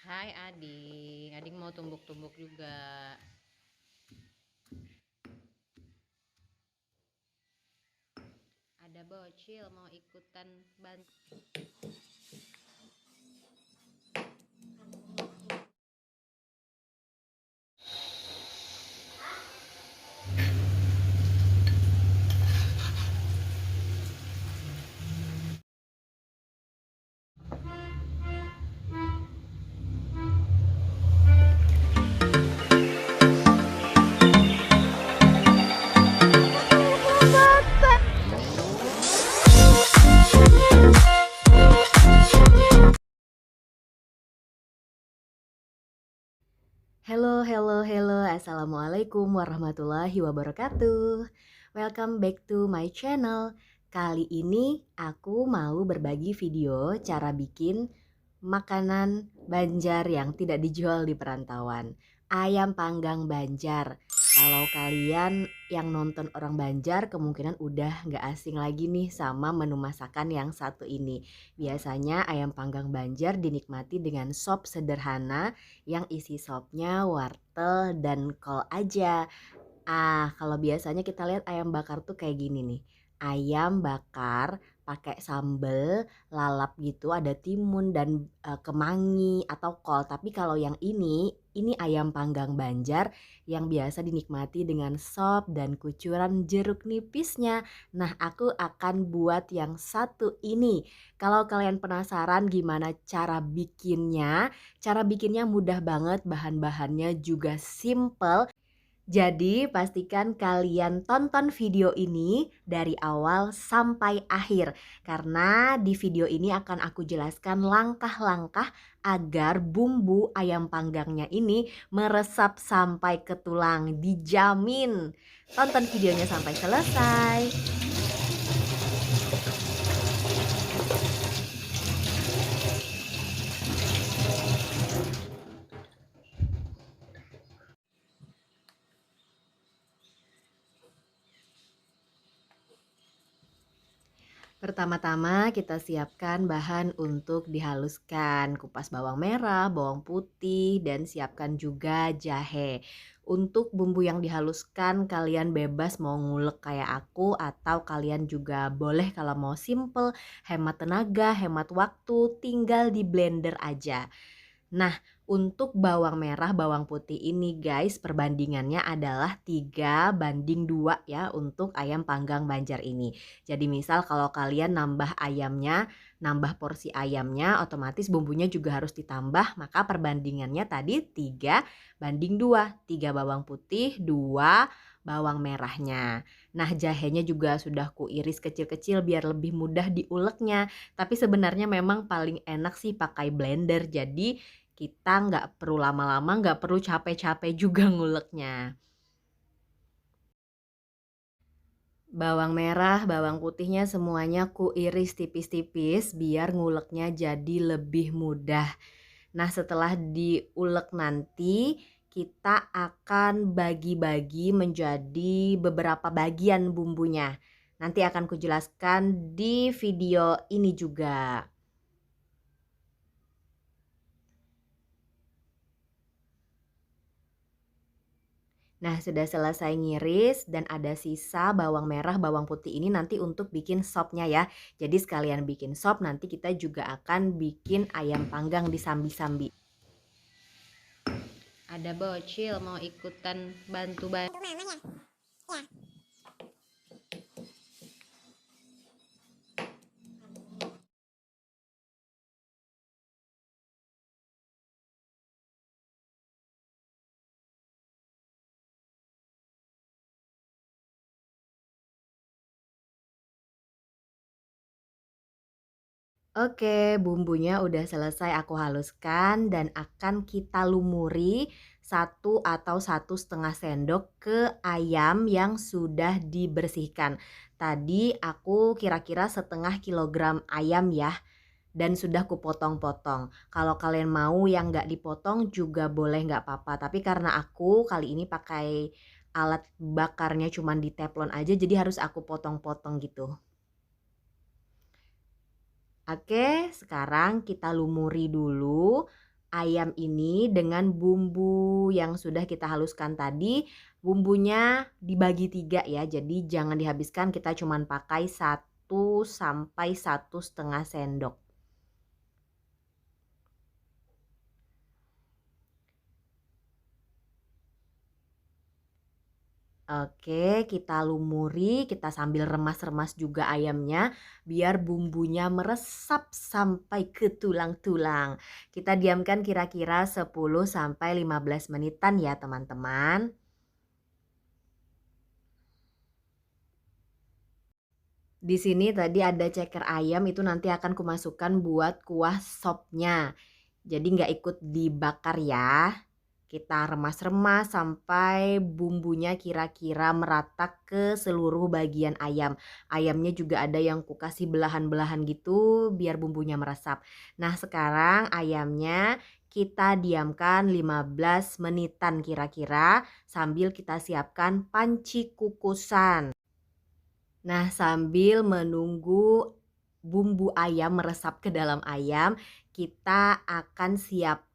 Hai Ading, Ading mau tumbuk-tumbuk juga. Ada bocil mau ikutan bantu. Hello, Assalamualaikum warahmatullahi wabarakatuh. Welcome back to my channel. Kali ini aku mau berbagi video cara bikin makanan Banjar yang tidak dijual di perantauan. Ayam panggang Banjar. Kalau kalian yang nonton orang Banjar kemungkinan udah gak asing lagi nih sama menu masakan yang satu ini. Biasanya ayam panggang Banjar dinikmati dengan sop sederhana yang isi sopnya wortel dan kol aja. Kalau biasanya kita lihat ayam bakar tuh kayak gini nih. Ayam bakar pakai sambal, lalap gitu, ada timun dan kemangi atau kol. Tapi kalau yang ini ayam panggang Banjar yang biasa dinikmati dengan sop dan kucuran jeruk nipisnya. Nah, aku akan buat yang satu ini. Kalau kalian penasaran gimana cara bikinnya mudah banget, bahan-bahannya juga simple. Jadi pastikan kalian tonton video ini dari awal sampai akhir karena di video ini akan aku jelaskan langkah-langkah agar bumbu ayam panggangnya ini meresap sampai ke tulang, dijamin. Tonton videonya sampai selesai. Pertama-tama kita siapkan bahan untuk dihaluskan, kupas bawang merah, bawang putih, dan siapkan juga jahe. Untuk bumbu yang dihaluskan kalian bebas mau ngulek kayak aku atau kalian juga boleh kalau mau simple, hemat tenaga, hemat waktu, tinggal di blender aja. Nah, untuk bawang merah, bawang putih ini guys perbandingannya adalah 3:2 ya untuk ayam panggang Banjar ini. Jadi misal kalau kalian nambah ayamnya, nambah porsi ayamnya otomatis bumbunya juga harus ditambah, maka perbandingannya tadi 3:2. 3 bawang putih, 2 bawang merahnya. Nah, jahenya juga sudah kuiris kecil-kecil biar lebih mudah diuleknya. Tapi sebenarnya memang paling enak sih pakai blender. Jadi kita nggak perlu lama-lama, nggak perlu capek-capek juga nguleknya. Bawang merah, bawang putihnya semuanya ku iris tipis-tipis biar nguleknya jadi lebih mudah. Nah, setelah diulek nanti kita akan bagi-bagi menjadi beberapa bagian bumbunya. Nanti akan kujelaskan di video ini juga. Nah, sudah selesai ngiris dan ada sisa bawang merah, bawang putih ini nanti untuk bikin sopnya ya. Jadi sekalian bikin sop nanti kita juga akan bikin ayam panggang disambi-sambi. Ada bocil mau ikutan bantu-bantu. Mamanya. Ya. Oke, bumbunya udah selesai aku haluskan dan akan kita lumuri 1 atau 1,5 sendok ke ayam yang sudah dibersihkan. Tadi aku kira-kira 1/2 kilogram ayam ya dan sudah kupotong-potong. Kalau kalian mau yang nggak dipotong juga boleh nggak apa-apa. Tapi karena aku kali ini pakai alat bakarnya cuman di teflon aja jadi harus aku potong-potong gitu. Oke, sekarang kita lumuri dulu ayam ini dengan bumbu yang sudah kita haluskan tadi. Bumbunya dibagi 3 ya, jadi jangan dihabiskan, kita cuman pakai 1 sampai 1,5 sendok. Oke, kita lumuri, kita sambil remas-remas juga ayamnya biar bumbunya meresap sampai ke tulang-tulang. Kita diamkan kira-kira 10 sampai 15 menitan ya, teman-teman. Di sini tadi ada ceker ayam, itu nanti akan kumasukkan buat kuah sopnya. Jadi nggak ikut dibakar ya. Kita remas-remas sampai bumbunya kira-kira merata ke seluruh bagian ayam. Ayamnya juga ada yang kasih belahan-belahan gitu biar bumbunya meresap. Nah, sekarang ayamnya kita diamkan 15 menitan kira-kira sambil kita siapkan panci kukusan. Nah, sambil menunggu bumbu ayam meresap ke dalam ayam, kita akan siapkan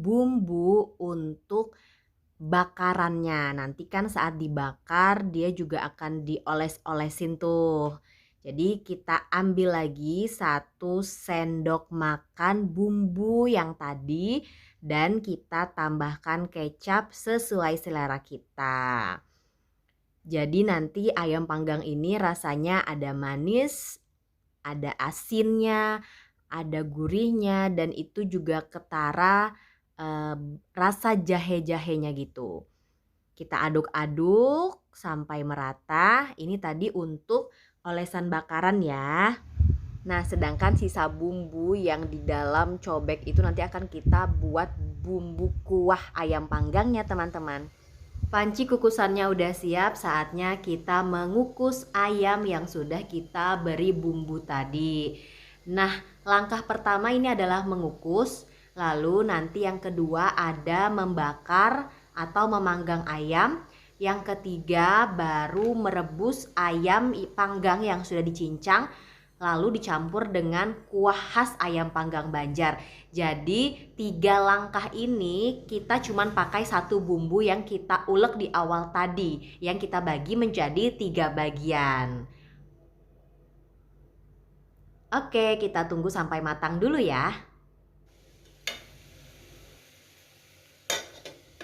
bumbu untuk bakarannya. Nanti kan saat dibakar dia juga akan dioles-olesin tuh. Jadi kita ambil lagi 1 sendok makan bumbu yang tadi dan kita tambahkan kecap sesuai selera kita. Jadi nanti ayam panggang ini rasanya ada manis, ada asinnya, ada gurihnya, dan itu juga ketara rasa jahe-jahenya gitu. Kita aduk-aduk sampai merata. Ini tadi untuk olesan bakaran ya. Nah, sedangkan sisa bumbu yang di dalam cobek itu nanti akan kita buat bumbu kuah ayam panggangnya, teman-teman. Panci kukusannya udah siap, saatnya kita mengukus ayam yang sudah kita beri bumbu tadi. Nah, langkah pertama ini adalah mengukus, lalu nanti yang kedua ada membakar atau memanggang ayam. Yang ketiga baru merebus ayam panggang yang sudah dicincang, lalu dicampur dengan kuah khas ayam panggang Banjar. Jadi 3 langkah ini kita cuman pakai 1 bumbu yang kita ulek di awal tadi, yang kita bagi menjadi 3 bagian. Oke, kita tunggu sampai matang dulu ya.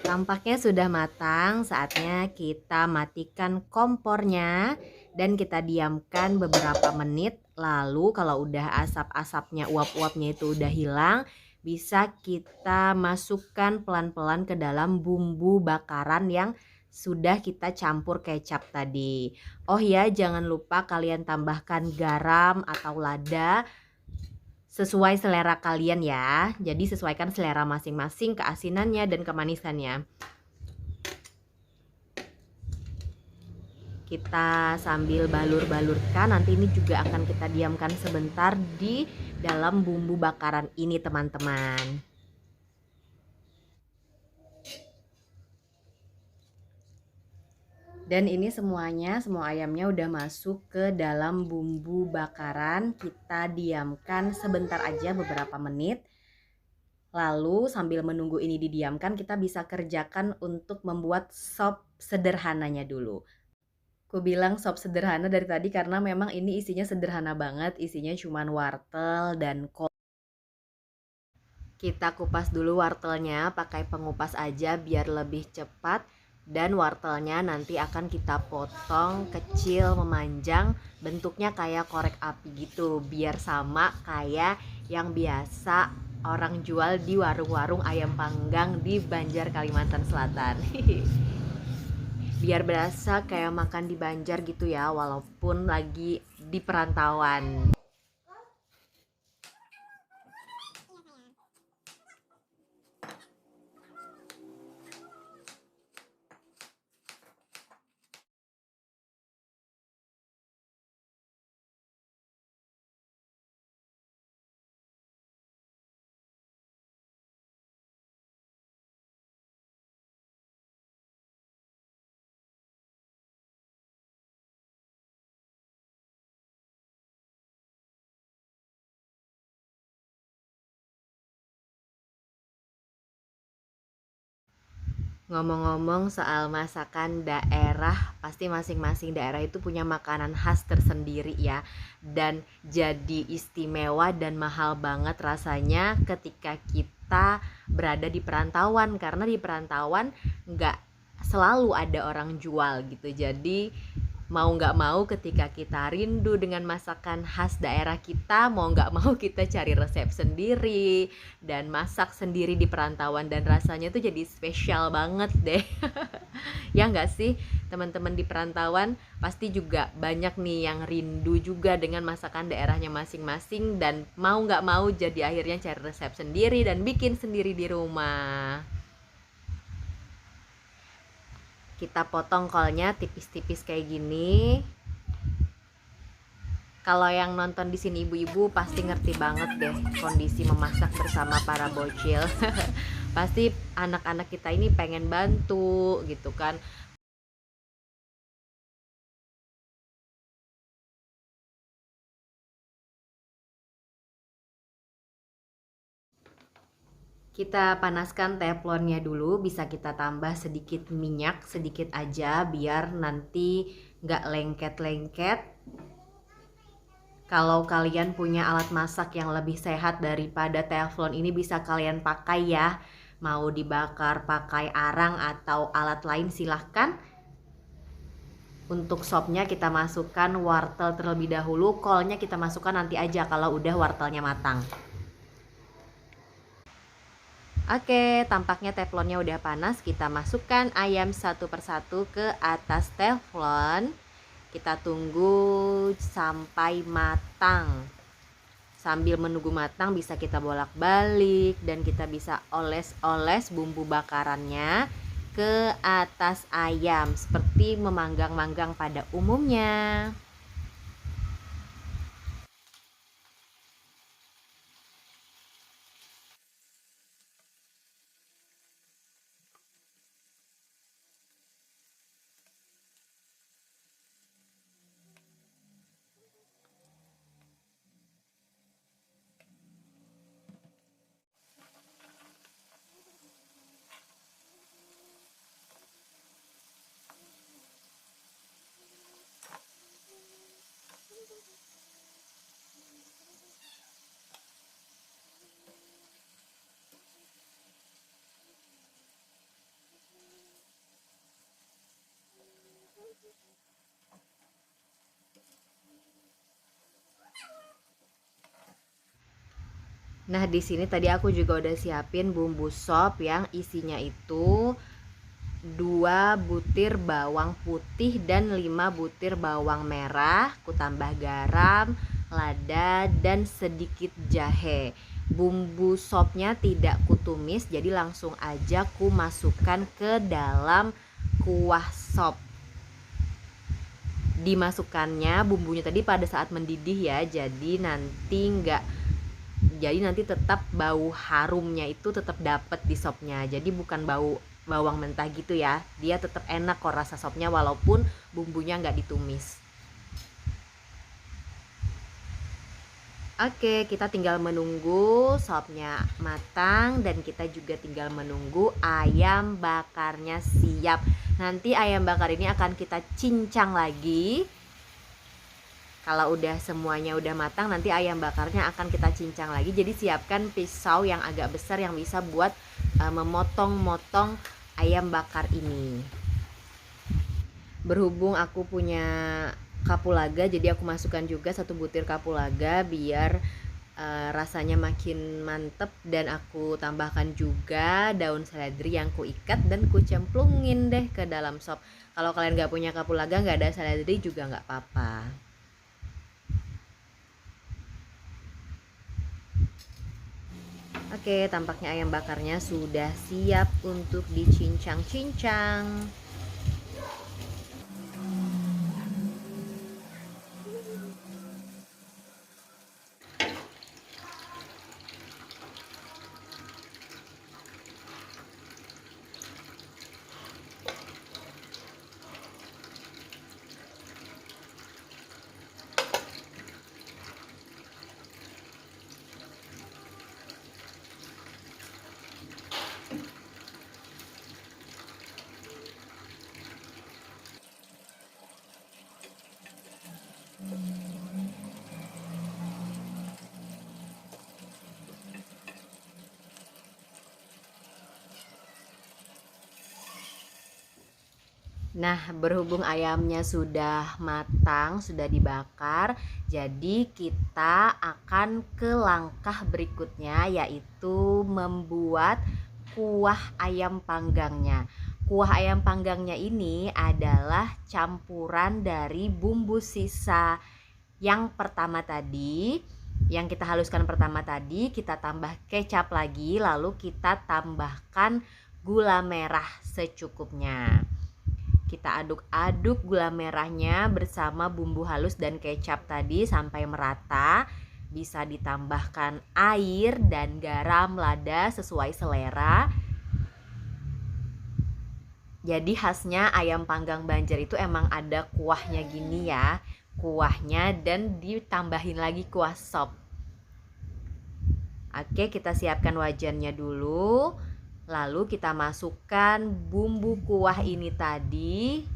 Tampaknya sudah matang, saatnya kita matikan kompornya dan kita diamkan beberapa menit. Lalu kalau udah asap-asapnya, uap-uapnya itu udah hilang, bisa kita masukkan pelan-pelan ke dalam bumbu bakaran yang sudah kita campur kecap tadi. Oh ya, jangan lupa kalian tambahkan garam atau lada sesuai selera kalian ya. Jadi sesuaikan selera masing-masing keasinannya dan kemanisannya. Kita sambil balur-balurkan, nanti ini juga akan kita diamkan sebentar di dalam bumbu bakaran ini, teman-teman. Dan ini semuanya, semua ayamnya udah masuk ke dalam bumbu bakaran. Kita diamkan sebentar aja, beberapa menit. Lalu sambil menunggu ini didiamkan, kita bisa kerjakan untuk membuat sop sederhananya dulu. Ku bilang sop sederhana dari tadi karena memang ini isinya sederhana banget. Isinya cuman wortel dan kol. Kita kupas dulu wortelnya pakai pengupas aja biar lebih cepat. Dan wortelnya nanti akan kita potong kecil memanjang, bentuknya kayak korek api gitu, biar sama kayak yang biasa orang jual di warung-warung ayam panggang di Banjar, Kalimantan Selatan. Biar berasa kayak makan di Banjar gitu ya, walaupun lagi di perantauan. Ngomong-ngomong soal masakan daerah, pasti masing-masing daerah itu punya makanan khas tersendiri ya. Dan jadi istimewa dan mahal banget rasanya ketika kita berada di perantauan. Karena di perantauan nggak selalu ada orang jual gitu. Jadi mau nggak mau ketika kita rindu dengan masakan khas daerah kita, mau nggak mau kita cari resep sendiri dan masak sendiri di perantauan, dan rasanya tuh jadi spesial banget deh. Ya nggak sih, teman-teman di perantauan pasti juga banyak nih yang rindu juga dengan masakan daerahnya masing-masing, dan mau nggak mau jadi akhirnya cari resep sendiri dan bikin sendiri di rumah. Kita potong kolnya tipis-tipis kayak gini. Kalau yang nonton di sini ibu-ibu pasti ngerti banget deh kondisi memasak bersama para bocil. Pasti anak-anak kita ini pengen bantu gitu kan. Kita panaskan teflonnya dulu, bisa kita tambah sedikit minyak, sedikit aja biar nanti nggak lengket-lengket. Kalau kalian punya alat masak yang lebih sehat daripada teflon ini bisa kalian pakai ya. Mau dibakar pakai arang atau alat lain silahkan. Untuk sopnya kita masukkan wortel terlebih dahulu, kolnya kita masukkan nanti aja kalau udah wortelnya matang. Oke, tampaknya teflonnya udah panas. Kita masukkan ayam satu persatu ke atas teflon. Kita tunggu sampai matang. Sambil menunggu matang bisa kita bolak-balik dan kita bisa oles-oles bumbu bakarannya ke atas ayam seperti memanggang-manggang pada umumnya. Nah, di sini tadi aku juga udah siapin bumbu sop yang isinya itu 2 butir bawang putih dan 5 butir bawang merah. Ku tambah garam, lada, dan sedikit jahe. Bumbu sopnya tidak kutumis, jadi langsung aja ku masukkan ke dalam kuah sop. Dimasukkannya bumbunya tadi pada saat mendidih ya, jadi nanti tetap bau harumnya itu tetap dapet di sopnya. Jadi bukan bau bawang mentah gitu ya, dia tetap enak kok rasa sopnya walaupun bumbunya nggak ditumis. Oke, kita tinggal menunggu sopnya matang dan kita juga tinggal menunggu ayam bakarnya siap. Nanti ayam bakar ini akan kita cincang lagi. Kalau udah semuanya udah matang, nanti ayam bakarnya akan kita cincang lagi. Jadi siapkan pisau yang agak besar yang bisa buat memotong-motong ayam bakar ini. Berhubung aku punya kapulaga, jadi aku masukkan juga 1 butir kapulaga biar rasanya makin mantep. Dan aku tambahkan juga daun seledri yang ku ikat dan ku cemplungin deh ke dalam sop. Kalau kalian gak punya kapulaga, gak ada seledri juga gak apa-apa. Oke, tampaknya ayam bakarnya sudah siap untuk dicincang-cincang. Nah, berhubung ayamnya sudah matang, sudah dibakar, jadi kita akan ke langkah berikutnya, yaitu membuat kuah ayam panggangnya. Kuah ayam panggangnya ini adalah campuran dari bumbu sisa yang pertama tadi, yang kita haluskan pertama tadi, kita tambah kecap lagi, lalu kita tambahkan gula merah secukupnya. Kita aduk-aduk gula merahnya bersama bumbu halus dan kecap tadi sampai merata. Bisa ditambahkan air dan garam lada sesuai selera. Jadi khasnya ayam panggang Banjar itu emang ada kuahnya gini ya. Kuahnya dan ditambahin lagi kuah sop. Oke, kita siapkan wajannya dulu. Lalu kita masukkan bumbu kuah ini tadi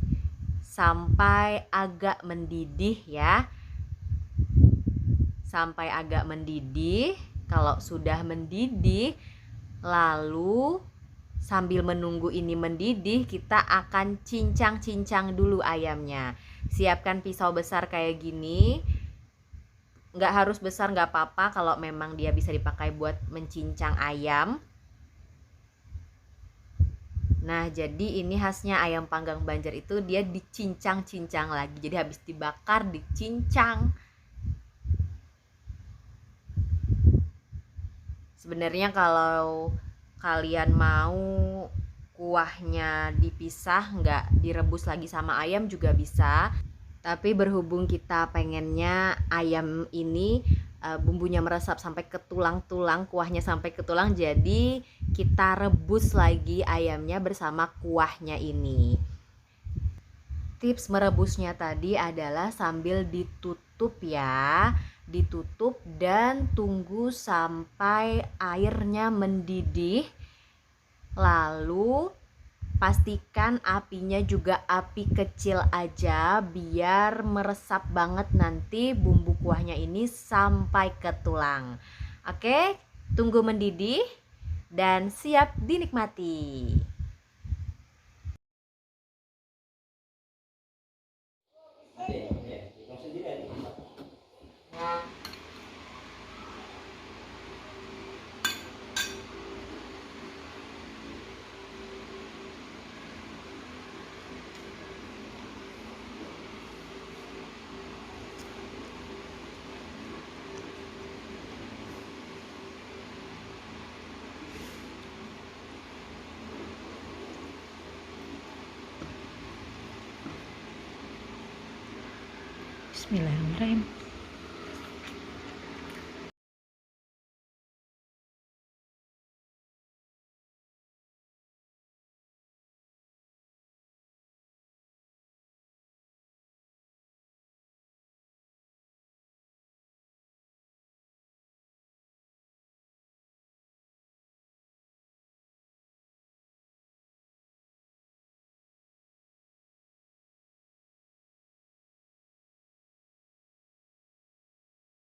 sampai agak mendidih ya. Sampai agak mendidih. Kalau sudah mendidih, lalu sambil menunggu ini mendidih, kita akan cincang-cincang dulu ayamnya. Siapkan pisau besar kayak gini. Nggak harus besar, nggak apa-apa kalau memang dia bisa dipakai buat mencincang ayam. Nah, jadi ini khasnya ayam panggang Banjar itu dia dicincang-cincang lagi. Jadi habis dibakar dicincang. Sebenarnya kalau kalian mau kuahnya dipisah, nggak direbus lagi sama ayam juga bisa. Tapi berhubung kita pengennya ayam ini bumbunya meresap sampai ke tulang-tulang, kuahnya sampai ke tulang, jadi kita rebus lagi ayamnya bersama kuahnya ini. Tips merebusnya tadi adalah sambil ditutup ya, ditutup dan tunggu sampai airnya mendidih. Lalu pastikan apinya juga api kecil aja biar meresap banget nanti bumbu kuahnya ini sampai ke tulang. Oke, tunggu mendidih dan siap dinikmati. Bismillahirrahmanirrahim.